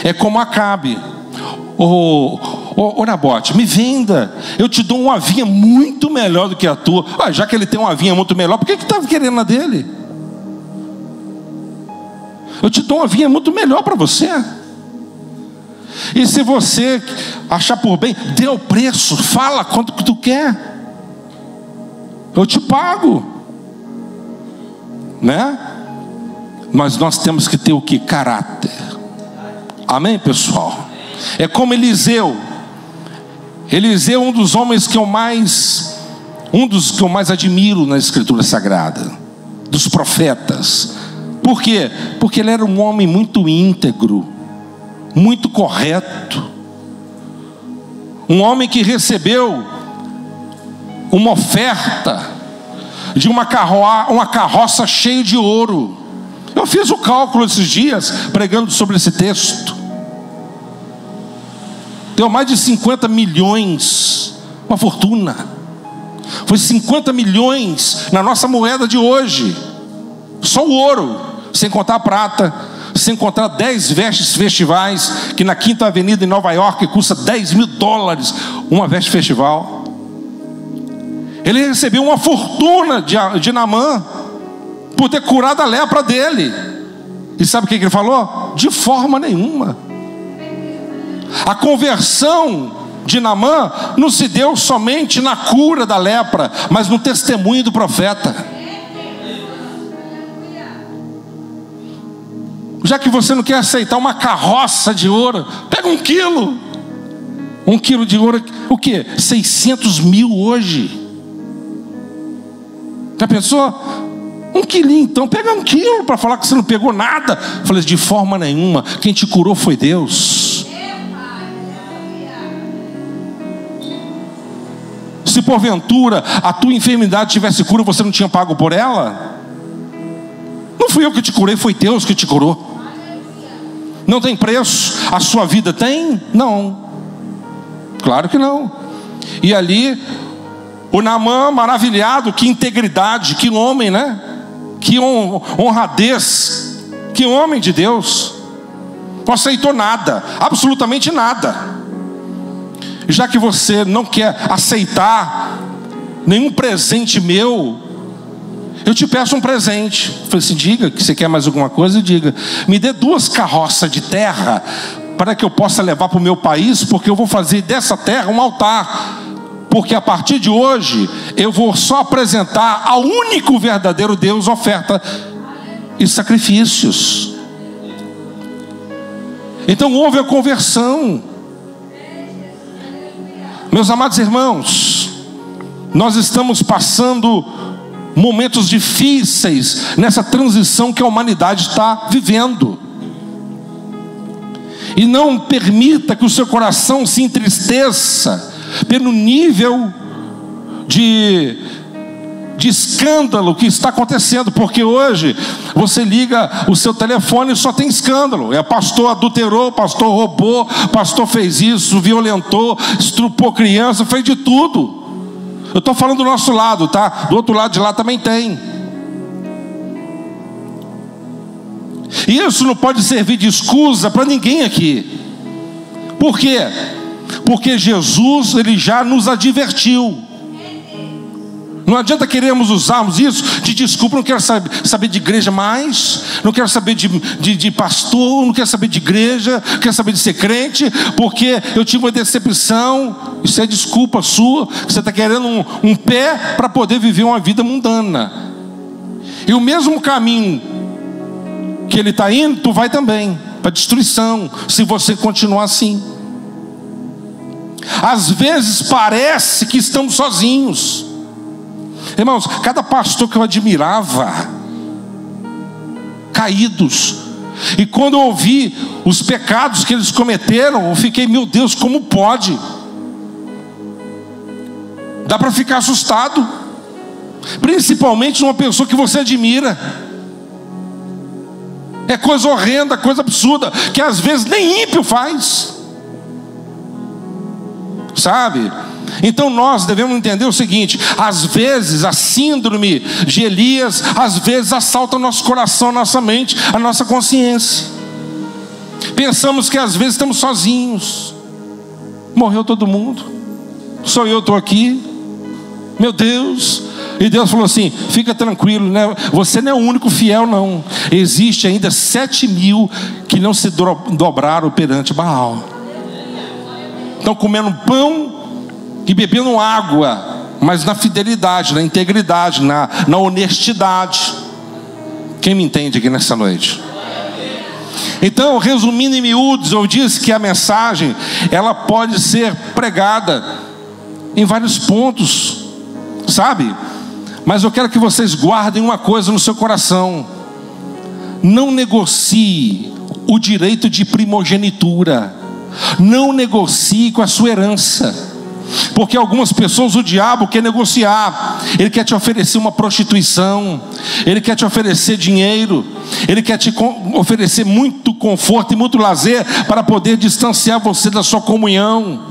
É como Acabe. Ô Nabote, me venda, eu te dou uma vinha muito melhor do que a tua. Já que ele tem uma vinha muito melhor, por que estava querendo a dele? Eu te dou uma vinha muito melhor para você. E se você achar por bem, dê o preço, fala quanto que tu quer, eu te pago, né? Mas nós temos que ter o que? Caráter. Amém, pessoal? É como Eliseu. Eliseu é um dos homens que eu mais admiro na Escritura Sagrada, dos profetas. Por quê? Porque ele era um homem muito íntegro, muito correto, um homem que recebeu uma oferta de uma carroça cheia de ouro. Eu fiz o cálculo esses dias pregando sobre esse texto. Deu mais de 50 milhões, uma fortuna. Foi 50 milhões na nossa moeda de hoje, só o ouro, sem contar a prata, sem contar 10 vestes festivais, que na Quinta Avenida em Nova York custa $10 mil uma veste festival. Ele recebeu uma fortuna de Naamã por ter curado a lepra dele. E sabe o que ele falou? De forma nenhuma. A conversão de Naamã não se deu somente na cura da lepra, mas no testemunho do profeta. Já que você não quer aceitar uma carroça de ouro, pega 1 quilo. 1 quilo de ouro, o que? 600 mil hoje. Já pensou? 1 quilinho, então pega 1 quilo para falar que você não pegou nada. Falei, de forma nenhuma, quem te curou foi Deus. Se porventura a tua enfermidade tivesse cura, você não tinha pago por ela? Não fui eu que te curei, foi Deus que te curou. Não tem preço? A sua vida tem? Não. Claro que não. E ali o Naamã maravilhado, que integridade, que homem, né? Que honradez, que homem de Deus. Não aceitou nada, absolutamente nada. Já que você não quer aceitar nenhum presente meu, eu te peço um presente. Eu falei assim, diga que você quer mais alguma coisa, diga. Me dê 2 carroças de terra, para que eu possa levar para o meu país, porque eu vou fazer dessa terra um altar. Porque a partir de hoje, eu vou só apresentar ao único verdadeiro Deus oferta e sacrifícios. Então houve a conversão. Meus amados irmãos, nós estamos passando momentos difíceis nessa transição que a humanidade está vivendo. E não permita que o seu coração se entristeça pelo nível de escândalo que está acontecendo, porque hoje você liga o seu telefone e só tem escândalo. Pastor adulterou, pastor roubou, pastor fez isso, violentou, estrupou criança, fez de tudo. Eu estou falando do nosso lado, tá? Do outro lado de lá também tem. E isso não pode servir de excusa para ninguém aqui. Por quê? Porque Jesus, ele já nos advertiu. Não adianta queremos usarmos isso de desculpa. Não quero saber de igreja mais, não quero saber de pastor, não quero saber de igreja, não quero saber de ser crente, porque eu tive uma decepção. Isso é desculpa sua, que você está querendo um pé para poder viver uma vida mundana. E o mesmo caminho que ele está indo, tu vai também, para destruição, se você continuar assim. Às vezes parece que estamos sozinhos. Irmãos, cada pastor que eu admirava, caídos, e quando eu ouvi os pecados que eles cometeram, eu fiquei, meu Deus, como pode? Dá para ficar assustado, principalmente numa pessoa que você admira. É coisa horrenda, coisa absurda, que às vezes nem ímpio faz, sabe? Então nós devemos entender o seguinte: às vezes a síndrome de Elias, às vezes assalta o nosso coração, a nossa mente, a nossa consciência. Pensamos que às vezes estamos sozinhos. Morreu todo mundo, só eu estou aqui, meu Deus. E Deus falou assim: fica tranquilo, né? Você não é o único fiel, não. Existe ainda 7.000 que não se dobraram perante Baal. Estão comendo pão e bebendo água, mas na fidelidade, na integridade, na honestidade. Quem me entende aqui nessa noite? Então, resumindo em miúdos, eu disse que a mensagem, ela pode ser pregada em vários pontos, sabe? Mas eu quero que vocês guardem uma coisa no seu coração: não negocie o direito de primogenitura, não negocie com a sua herança. Porque algumas pessoas, o diabo quer negociar. Ele quer te oferecer uma prostituição, ele quer te oferecer dinheiro, ele quer te oferecer muito conforto e muito lazer para poder distanciar você da sua comunhão.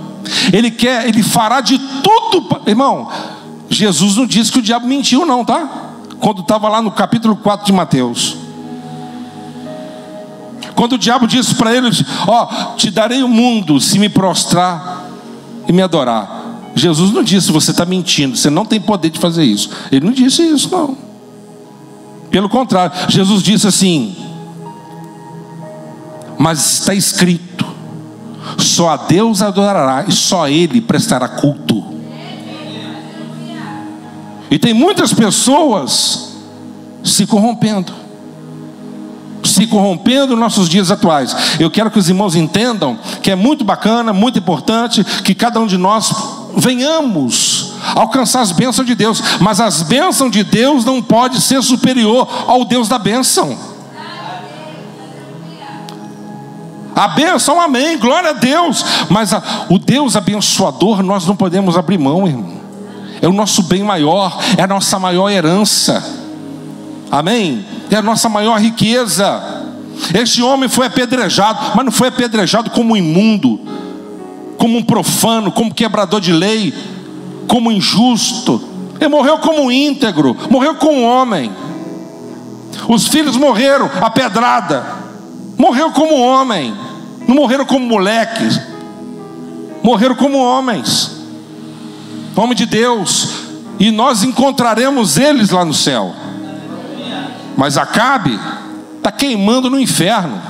Ele fará de tudo. Irmão, Jesus não disse que o diabo mentiu não, tá? Quando estava lá no capítulo 4 de Mateus, quando o diabo disse para ele: ó, te darei o mundo se me prostrar e me adorar. Jesus não disse: você está mentindo, você não tem poder de fazer isso. Ele não disse isso, não. Pelo contrário, Jesus disse assim: mas está escrito, só a Deus adorará e só a Ele prestará culto. E tem muitas pessoas se corrompendo nos nossos dias atuais. Eu quero que os irmãos entendam que é muito bacana, muito importante que cada um de nós venhamos alcançar as bênçãos de Deus, mas as bênçãos de Deus não pode ser superior ao Deus da bênção. A bênção, amém, glória a Deus, mas o Deus abençoador nós não podemos abrir mão, irmão. É o nosso bem maior, é a nossa maior herança, amém? É a nossa maior riqueza. Este homem foi apedrejado, mas não foi apedrejado como imundo, como um profano, como quebrador de lei, como injusto. Ele morreu como íntegro, morreu como um homem. Os filhos morreram a pedrada, morreu como homem. Não morreram como moleques, morreram como homens, homem de Deus. E nós encontraremos eles lá no céu. Mas Acabe está queimando no inferno.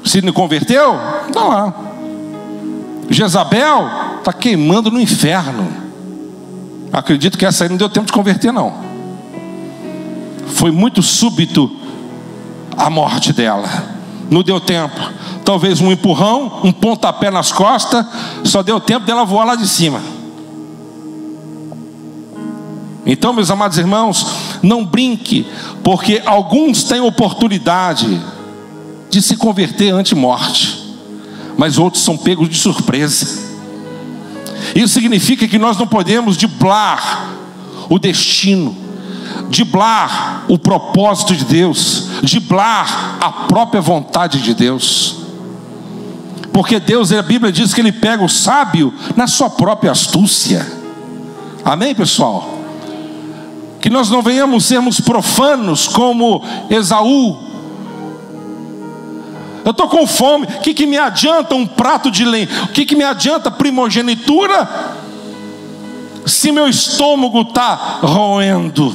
Se não converteu, está lá. Jezabel está queimando no inferno. Acredito que essa aí não deu tempo de converter, não. Foi muito súbito a morte dela. Não deu tempo. Talvez um empurrão, um pontapé nas costas, só deu tempo dela voar lá de cima. Então, meus amados irmãos, não brinque, porque alguns têm oportunidade de se converter ante-morte, mas outros são pegos de surpresa. Isso significa que nós não podemos driblar o destino, driblar o propósito de Deus, driblar a própria vontade de Deus. Porque Deus, a Bíblia diz que Ele pega o sábio na sua própria astúcia. Amém, pessoal? Que nós não venhamos sermos profanos como Esaú. Eu estou com fome, o que me adianta um prato de lenha? O que me adianta primogenitura, se meu estômago está roendo?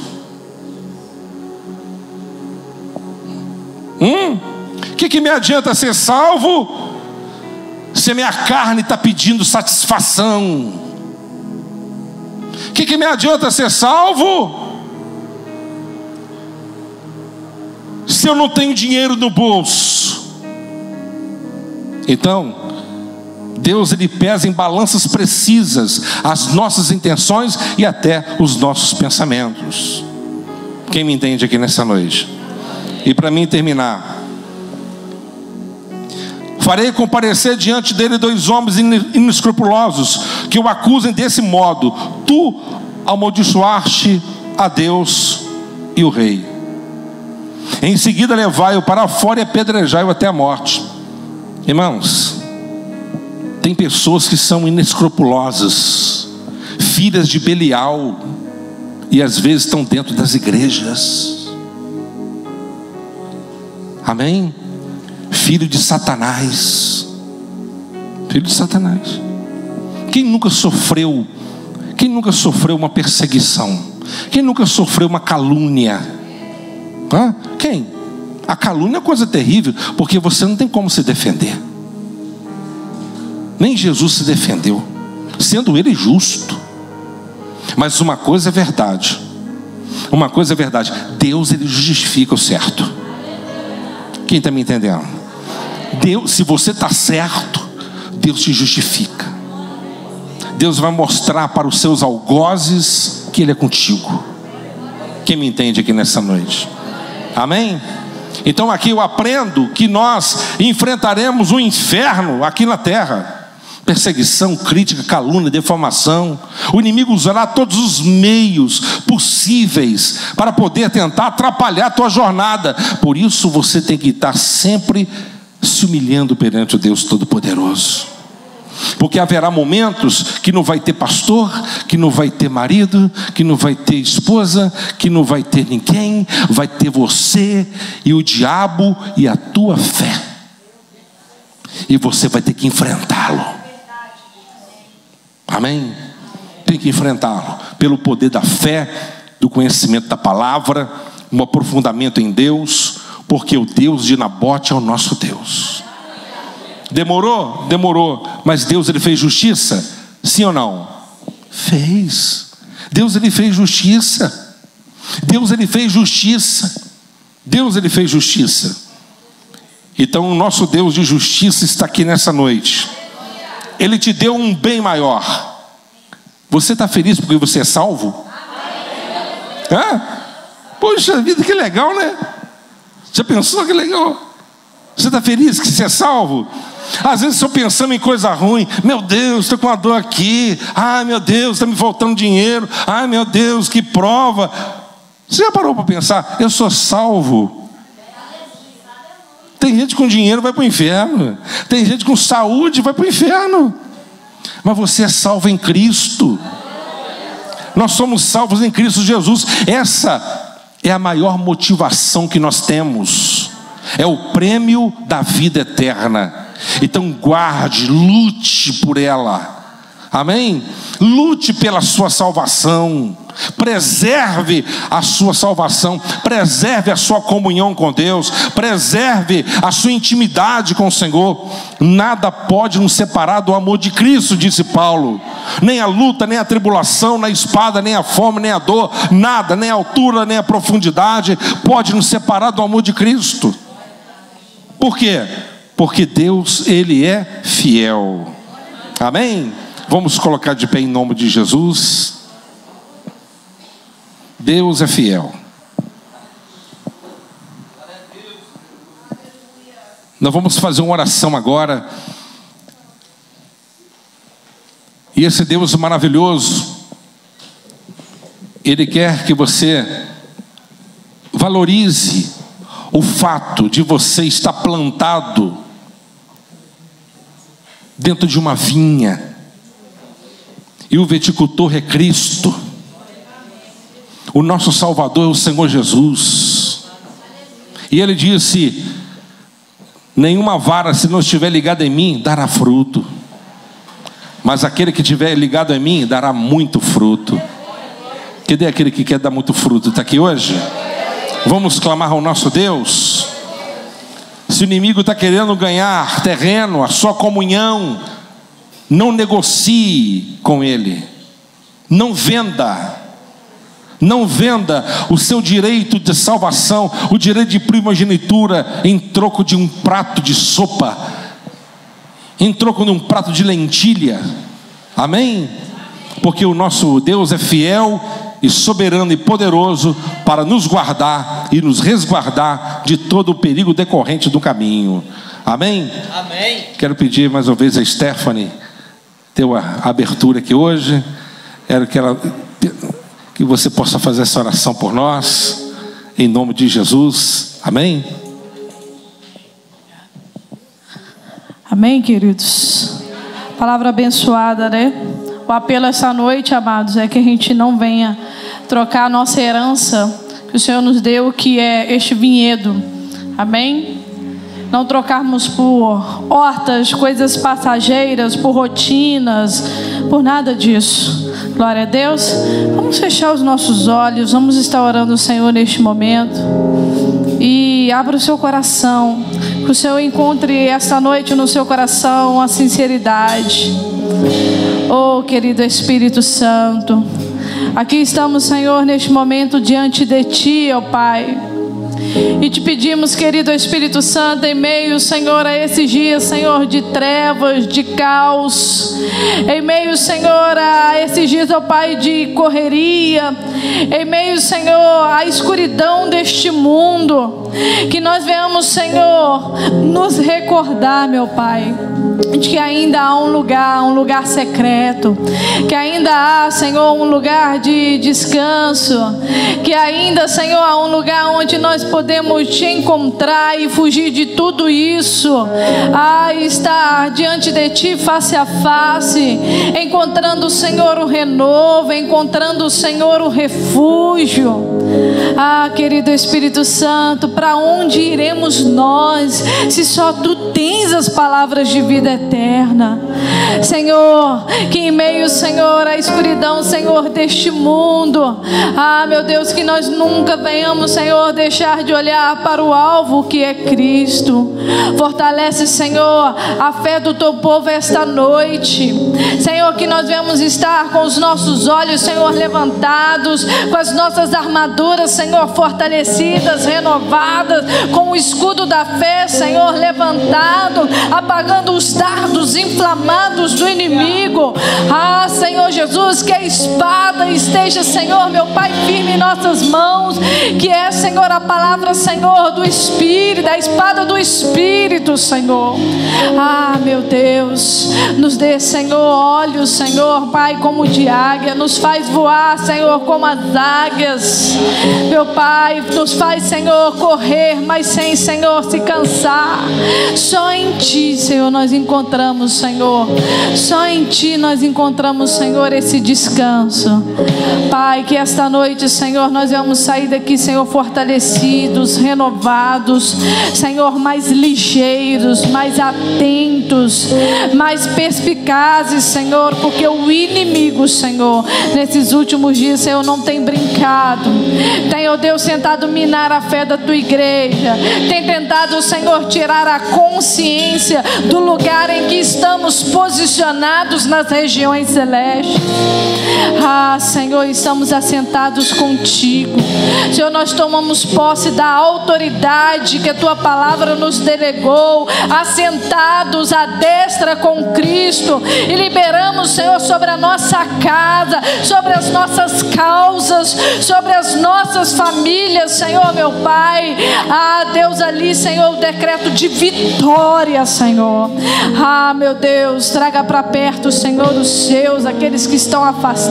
O que me adianta ser salvo, se a minha carne está pedindo satisfação? O que me adianta ser salvo, se eu não tenho dinheiro no bolso? Então, Deus, Ele pesa em balanças precisas as nossas intenções e até os nossos pensamentos. Quem me entende aqui nessa noite? E para mim terminar, farei comparecer diante dele 2 homens inescrupulosos, que o acusem desse modo: tu amaldiçoaste a Deus e o rei. Em seguida levai-o para fora e apedrejai-o até a morte. Irmãos, tem pessoas que são inescrupulosas, filhas de Belial, e às vezes estão dentro das igrejas. Amém? Filho de Satanás. Filho de Satanás. Quem nunca sofreu uma perseguição? Quem nunca sofreu uma calúnia? Quem? A calúnia é coisa terrível, porque você não tem como se defender. Nem Jesus se defendeu, sendo Ele justo. Mas uma coisa é verdade. Deus, Ele justifica o certo. Quem está me entendendo? Deus, se você está certo, Deus te justifica. Deus vai mostrar para os seus algozes que Ele é contigo. Quem me entende aqui nessa noite? Amém? Então aqui eu aprendo que nós enfrentaremos o inferno aqui na terra. Perseguição, crítica, calúnia, defamação. O inimigo usará todos os meios possíveis para poder tentar atrapalhar a tua jornada. Por isso você tem que estar sempre se humilhando perante o Deus Todo-Poderoso. Porque haverá momentos que não vai ter pastor, que não vai ter marido, que não vai ter esposa, que não vai ter ninguém. Vai ter você e o diabo e a tua fé. E você vai ter que enfrentá-lo. Amém? Tem que enfrentá-lo pelo poder da fé, do conhecimento da palavra, um aprofundamento em Deus, porque o Deus de Nabote é o nosso Deus. Demorou? Demorou. Mas Deus, Ele fez justiça? Sim ou não? Fez. Deus, Ele fez justiça. Deus, Ele fez justiça. Deus, Ele fez justiça. Então o nosso Deus de justiça está aqui nessa noite. Ele te deu um bem maior. Você está feliz porque você é salvo? Poxa vida, que legal, né? Já pensou que legal? Você está feliz que você é salvo? Às vezes estou pensando em coisa ruim. Meu Deus, estou com uma dor aqui. Ai meu Deus, está me faltando dinheiro. Ai meu Deus, que prova. Você já parou para pensar? Eu sou salvo. Tem gente com dinheiro vai para o inferno. Tem gente com saúde vai para o inferno. Mas você é salvo em Cristo. Nós somos salvos em Cristo Jesus. Essa é a maior motivação que nós temos. É o prêmio da vida eterna. Então guarde, lute por ela. Amém? Lute pela sua salvação. Preserve a sua salvação. Preserve a sua comunhão com Deus. Preserve a sua intimidade com o Senhor. Nada pode nos separar do amor de Cristo, disse Paulo. Nem a luta, nem a tribulação, nem a espada, nem a fome, nem a dor. Nada, nem a altura, nem a profundidade pode nos separar do amor de Cristo. Por quê? Porque Deus, Ele é fiel. Amém? Vamos colocar de pé em nome de Jesus. Deus é fiel. Nós vamos fazer uma oração agora. E esse Deus maravilhoso, Ele quer que você valorize o fato de você estar plantado dentro de uma vinha. E o viticultor é Cristo. O nosso Salvador é o Senhor Jesus. E Ele disse: nenhuma vara, se não estiver ligada em mim, dará fruto. Mas aquele que estiver ligado em mim, dará muito fruto. Cadê aquele que quer dar muito fruto? Está aqui hoje? Vamos clamar ao nosso Deus. Se o inimigo está querendo ganhar terreno, a sua comunhão, não negocie com ele. Não venda. Não venda o seu direito de salvação, o direito de primogenitura, em troco de um prato de sopa, em troco de um prato de lentilha. Amém? Porque o nosso Deus é fiel e soberano e poderoso para nos guardar e nos resguardar de todo o perigo decorrente do caminho. Amém? Amém. Quero pedir mais uma vez a Stephanie ter a abertura aqui hoje. Quero que você possa fazer essa oração por nós, em nome de Jesus. Amém? Amém, queridos. Palavra abençoada, né? O apelo essa noite, amados, é que a gente não venha trocar a nossa herança que o Senhor nos deu, que é este vinhedo. Amém? Não trocarmos por hortas, coisas passageiras, por rotinas, por nada disso. Glória a Deus. Vamos fechar os nossos olhos, vamos estar orando ao Senhor neste momento. E abra o seu coração, que o Senhor encontre esta noite no seu coração a sinceridade. Oh, querido Espírito Santo, aqui estamos, Senhor, neste momento diante de Ti, ó Pai. E te pedimos, querido Espírito Santo, em meio, Senhor, a esses dias, Senhor, de trevas, de caos, em meio, Senhor, a esses dias, ó Pai, de correria, em meio, Senhor, à escuridão deste mundo, que nós venhamos, Senhor, nos recordar, meu Pai, de que ainda há um lugar secreto, que ainda há, Senhor, um lugar de descanso, que ainda, Senhor, há um lugar onde nós podemos te encontrar e fugir de tudo isso, estar diante de ti face a face, encontrando, Senhor, o renovo, encontrando, Senhor, o refúgio. Querido Espírito Santo, para onde iremos nós, se só tu tens as palavras de vida eterna? Senhor, que em meio, Senhor, à escuridão, Senhor, deste mundo, meu Deus, que nós nunca venhamos, Senhor, deixar de olhar para o alvo que é Cristo. Fortalece, Senhor, a fé do teu povo esta noite, Senhor, que nós venhamos estar com os nossos olhos, Senhor, levantados, com as nossas armaduras, Senhor, fortalecidas, renovadas, com o escudo da fé, Senhor, levantado, apagando os dardos inflamados do inimigo. Senhor Jesus, que a espada esteja, Senhor, meu Pai, firme em nossas mãos, que é, Senhor, a palavra, Senhor, do Espírito, a espada do Espírito, Senhor. Meu Deus, nos dê, Senhor, olhos, Senhor, Pai, como de águia, nos faz voar, Senhor, como as águias, meu Pai, nos faz, Senhor, correr, mas sem, Senhor, se cansar. Só em Ti, Senhor, nós encontramos, Senhor, só em Ti nós encontramos, Senhor, esse descanso. Pai, que esta noite, Senhor, nós vamos sair daqui, Senhor, fortalecidos, renovados, Senhor, mais ligeiros, mais atentos, mais perspicazes, Senhor, porque o inimigo, Senhor, nesses últimos dias, Senhor, não tem brincado, tem, ó Deus, tentado minar a fé da Tua igreja, tem tentado, Senhor, tirar a consciência do lugar em que estamos posicionados nas regiões celestes. Senhor, estamos assentados contigo, Senhor, nós tomamos posse da autoridade que a Tua palavra nos delegou, assentados à destra com Cristo, e liberamos, Senhor, sobre a nossa casa, sobre as nossas causas, sobre as nossas famílias, Senhor, meu Pai. Deus, ali, Senhor, o decreto de vitória, Senhor. Meu Deus, traga para perto, Senhor, os seus, aqueles que estão afastados.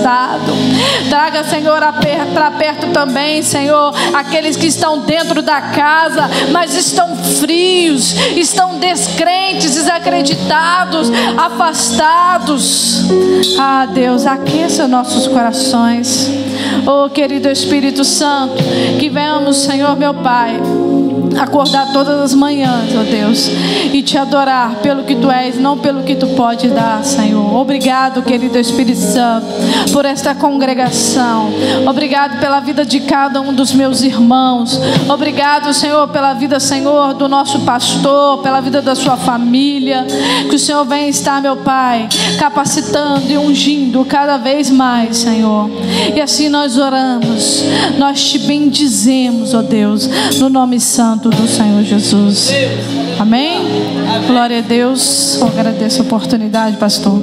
Traga, Senhor, para perto também, Senhor, aqueles que estão dentro da casa, mas estão frios, estão descrentes, desacreditados, afastados. Deus, aqueça nossos corações. Oh, querido Espírito Santo, que venhamos, Senhor, meu Pai, acordar todas as manhãs, ó Deus, e te adorar pelo que tu és, não pelo que tu pode dar, Senhor. Obrigado, querido Espírito Santo, por esta congregação. Obrigado pela vida de cada um dos meus irmãos. Obrigado, Senhor, pela vida, Senhor, do nosso pastor, pela vida da sua família. Que o Senhor venha estar, meu Pai, capacitando e ungindo cada vez mais, Senhor. E assim nós oramos, nós te bendizemos, ó Deus, no nome santo do Senhor Jesus. Amém? Glória a Deus. Eu agradeço a oportunidade, pastor.